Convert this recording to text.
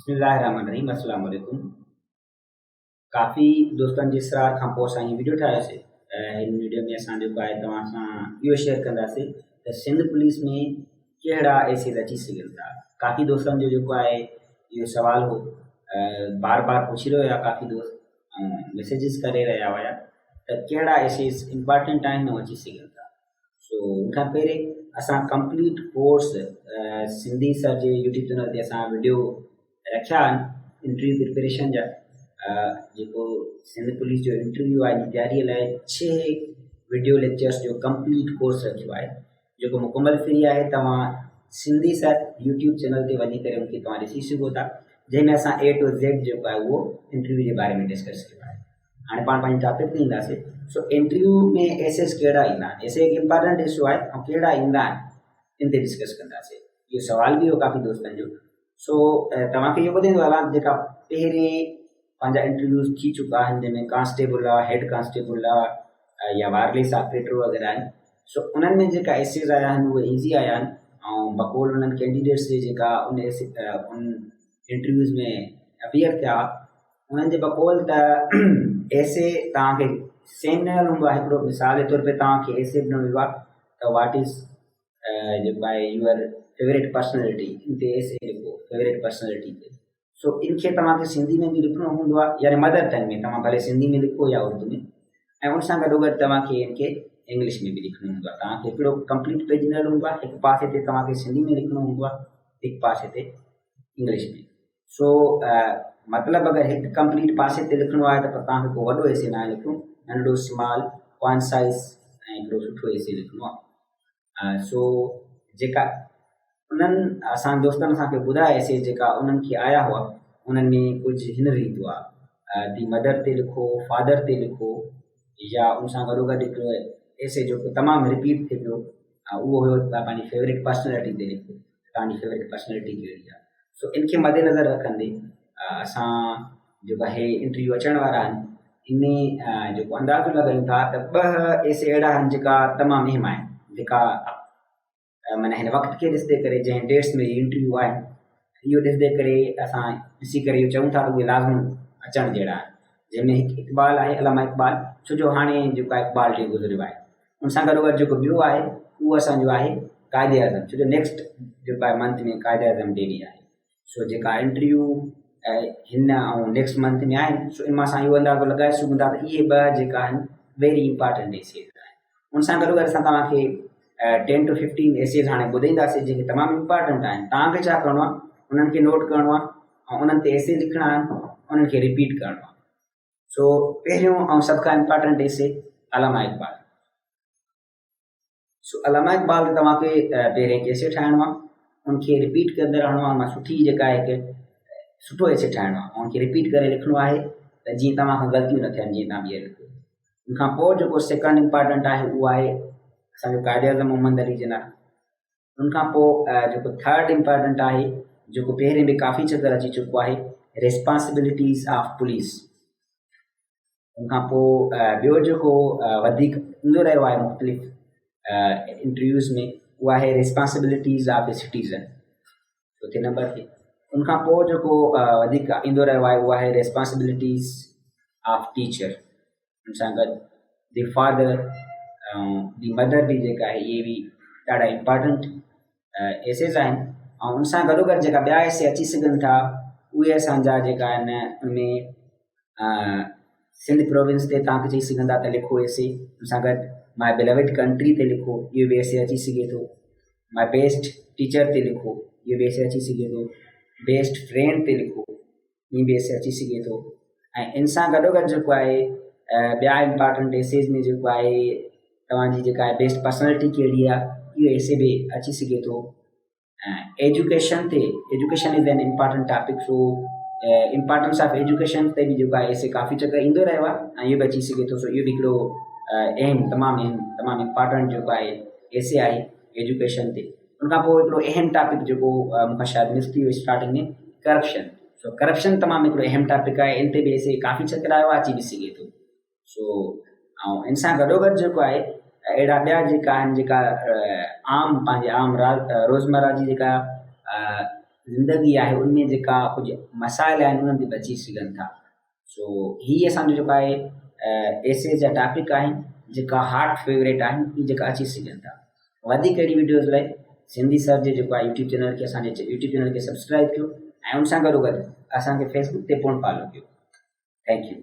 बिस्मिल्लाहिर्रहमानिर्रहीम अस्सलाम वालेकुम। काफ़ी दोस्तनि जे इसरार खां पोइ असां हीअ वीडियो ठाहियोसीं। हिन वीडियो में असां जेको आहे तव्हां सां इहो शेयर कंदासीं त सिंध पुलिस में कहिड़ा एसिड अची सघनि था। काफ़ी दोस्तनि जो जेको आहे इहो सुवाल हो, बार बार पुछी रहिया हुया काफ़ी दोस्त ऐं मैसेजिस करे रहिया हुया त कहिड़ा एसिड्स इम्पॉर्टेंट आहिनि ऐं अची सघनि था। सो हुन खां पहिरें असां कंप्लीट कोर्स सिंधी सर जे यूट्यूब चैनल ते असां वीडियो रखिया आहिनि इंटरव्यू प्रिपरेशन जा। जेको सिंध पुलिस जो इंटरव्यू आहे जी तयारीअ लाइ 6 वीडियो लेक्चर्स जो कंप्लीट कोर्स रखियो आहे जेको मुकमल फ्री आहे। तव्हां सिंधी सर यूट्यूब चैनल ते वञी करे उनखे तव्हां ॾिसी सघो था, जंहिंमें असां A to Z जेको आहे उहो इंटरव्यू जे बारे में डिस्कस कयो आहे। हाणे पाण पंहिंजे टॉपिक ते ईंदासीं। सो इंटरव्यू में एसेस कहिड़ा ईंदा आहिनि, एसे हिकु इम्पॉर्टेंट इशू आहे ऐं कहिड़ा ईंदा आहिनि इन ते डिस्कस कंदासीं। इहो सुवाल बि हो काफ़ी दोस्तनि जो। सो तव्हांखे इहो ॿुधाईंदो हलां जेका पहिरें पंहिंजा इंटरव्यूज़ थी चुका आहिनि जंहिंमें कांस्टेबल आहे, हेड कांस्टेबल आहे या वायरलेस ऑपरेटर वग़ैरह आहिनि। सो उन्हनि में जेका एसेस आया आहिनि उहे ईज़ी आया आहिनि ऐं बक़ौल उन्हनि कैंडिडेट्स जे जेका उन इंटरव्यूज़ में अपीयर थिया उन्हनि जे बक़ौल त एसे तव्हांखे सेम ॾिनल हूंदो आहे। हिकिड़ो मिसाल जे तौर ते तव्हांखे एसे ॾिनो वियो आहे त वाट इज़ जेको आहे यूअर फेवरेट पर्सनैलिटी, इन ते एसे लिखो फेवरेट पर्सनैलिटी ते। सो इनखे तव्हांखे सिंधी में बि लिखिणो हूंदो आहे, यानी मदर टंग में, तव्हां भले सिंधी में लिखो या उर्दू में, ऐं उन सां गॾोगॾु तव्हांखे इनखे इंग्लिश में बि लिखिणो हूंदो आहे। तव्हांखे हिकिड़ो कंप्लीट पेज ॾिनल हूंदो आहे, हिकु पासे ते तव्हांखे सिंधी में लिखिणो हूंदो आहे, हिकु पासे ते इंग्लिश में। सो मतिलबु अगरि हिकु कंप्लीट पासे ते लिखिणो आहे त तव्हांखे को वॾो एसे न आहे लिखिणो, नंढो स्मॉल कॉन्साइज़ ऐं हिकिड़ो सुठो एसे लिखिणो आहे। सो जेका उन्हनि असां दोस्तनि असांखे ॿुधाए एसे जेका उन्हनि खे आया हुआ उन्हनि में कुझु हिन रीति हुआ, दी मदर ते लिखो, फादर ते लिखो, या उन सां गॾोगॾु हिकिड़ो एसे जेको तमामु रिपीट थिए पियो उहो हुयो पंहिंजी फेवरेट पर्सनैलिटी ते लिखो, तव्हांजी फेवरेट पर्सनैलिटी कहिड़ी आहे। सो इनखे मद्देनज़र रखंदे असां जेका हे इंटरव्यू अचण वारा आहिनि इन जेको अंदाज़ो लॻायूं था त 2 एसे अहिड़ा आहिनि जेका तमामु अहम आहिनि, जेका माना हिन वक़्त खे ॾिसंदे करे जंहिं डेट्स में इंटरव्यू आहिनि इहो ॾिसंदे करे असां ॾिसी करे इहो चऊं था त उहे लाज़मी अचण जहिड़ा आहिनि। जंहिंमें हिकु इक़बाल आहे, अलामा इक़बाल, छो जो हाणे जेको आहे इक़बाल डे गुज़रियो आहे। उन सां गॾोगॾु जेको ॿियो आहे उहो असांजो आहे क़ाइदे आज़म, छो जो नेक्स्ट जेको आहे मंथ में क़ाइदे आज़म डे बि आहे। सो जेका इंटरव्यू हिन ऐं नेक्स्ट मंथ में आहिनि, सो इन मां असां इहो अंदाज़ो लॻाए सघूं था त इहे 2 जेका आहिनि वेरी इंपॉर्टेंट एसेस आहिनि। उन सां गॾोगॾु असां तव्हांखे 10 to 15 एसेस हाणे ॿुधाईंदासीं जेके तमामु इंपॉर्टेंट आहिनि। तव्हांखे छा करिणो आहे, उन्हनि खे नोट करिणो आहे ऐं उन्हनि ते एसे लिखणा आहिनि, उन्हनि खे रिपीट करिणो आहे। सो पहिरियों ऐं सभ खां इंपॉर्टेंट एसे अलामा इक़बाल। सो अलामा इक़बाल ते तव्हांखे पहिरें हिकु एसे ठाहिणो आहे, उनखे रिपीट कंदे रहणो आहे। मां सुठी जेका आहे हिकु सुठो एसे ठाहिणो आहे ऐं उनखे रिपीट करे लिखिणो आहे त जीअं तव्हां खां ग़लतियूं न थियनि, जीअं तव्हां ॿीहर लिखो। उनखां पोइ जेको सेकंड इंपॉर्टेंट आहे उहो आहे असांजो क़ाइदे आज़म मोहम्मद अली जिन्ना। उनखां पोइ जेको थर्ड इंपॉर्टेंट आहे जेको पहिरें बि काफ़ी चकर अची चुको आहे, रिस्पॉन्सिबिलिटीज़ ऑफ पुलिस। उनखां पोइ ॿियो जेको वधीक ईंदो रहियो आहे मुख़्तलिफ़ इंटरव्यूज़ में उहा आहे रिस्पॉन्सिबिलिटीज़ ऑफ ए सिटीज़न, चौथे नंबर ते। उनखां पोइ जेको वधीक ईंदो रहियो आहे उहा आहे रिस्पॉन्सिबिलिटीज़ ऑफ टीचर। उन सां गॾु दी फादर ऐं दी मदर बि जेका आहे इहे बि ॾाढा इम्पॉर्टेंट एसेस आहिनि। ऐं उन सां गॾोगॾु जेका ॿिया एसे अची सघनि था उहे असांजा जेका आहिनि उनमें सिंध प्रोविंस ते तव्हांखे चई सघंदा त लिखो एसे। उन सां गॾु माय बिलवड कंट्री ते लिखो, इहो बि एसे अची सघे थो। माय बेस्ट टीचर ते लिखो, इहो बि एसे अची सघे थो। बेस्ट फ्रेंड ते लिखो, इहो बि एसे अची सघे थो। ऐं इन सां गॾोगॾु जेको आहे ॿिया इम्पॉर्टेंट एसेस में जेको आहे तव्हांजी जेका आहे बेस्ट पर्सनैलिटी कहिड़ी आहे, इहो एसे बि अची सघे थो। एजुकेशन ते, education is an important topic. So importance of education ते बि जेको आहे एसे काफ़ी चकर ईंदो रहियो आहे ऐं इहो बि अची सघे थो। सो इहो बि हिकिड़ो तमामु इम्पॉर्टेंट जेको आहे एसे आहे एजुकेशन ते। उनखां पोइ हिकिड़ो अहम टॉपिक जेको मूंखां शायदि मिस थी वियो स्टार्टिंग में, करप्शन। सो करप्शन तमामु हिकिड़ो अहम टॉपिक आहे, इन ते बि एसे काफ़ी चकर आयो आहे, अची बि सघे थो। सो ऐं इन सां गॾोगॾु जेको आहे अहिड़ा ॿिया जेका आहिनि जेका आम पंहिंजे आम रोज़मर्रा जी जेका ज़िंदगी आहे उनमें जेका कुझु मसाइल आहिनि उन्हनि ते बची सघनि था। सो हीअ असांजो जेको आहे एसे जा टॉपिक आहिनि जेका हार्ट फेवरेट आहिनि, इहे जेका अची सघनि था। वधीक अहिड़ी वीडियोज़ लाइ सिंधी सर जे जेको आहे यूट्यूब चैनल खे असांजे यूट्यूब चैनल खे सब्सक्राइब कयो ऐं उन सां गॾोगॾु असांखे फेसबुक ते पिणु फॉलो कयो। Thank U.